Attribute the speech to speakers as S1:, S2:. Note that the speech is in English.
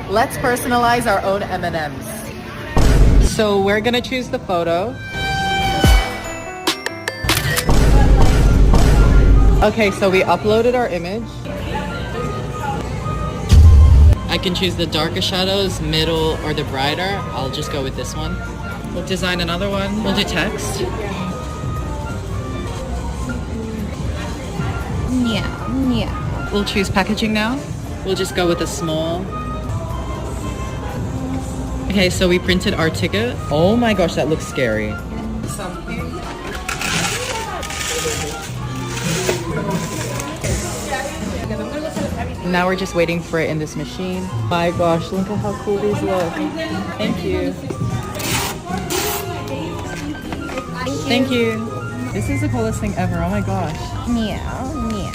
S1: Let's personalize our own M&Ms. So we're gonna choose the photo. Okay, so we uploaded our image. I can choose the darker shadows, middle, or the brighter. I'll just go with this one. We'll design another one. We'll do text.
S2: Meow, meow.
S1: We'll choose packaging now. We'll just go with a small. Okay, so we printed our ticket. Oh my gosh, that looks scary. Now we're just waiting for it in this machine. My gosh, look at how cool these look. Thank you. Thank you. This is the coolest thing ever. Oh my gosh.
S2: Meow, meow.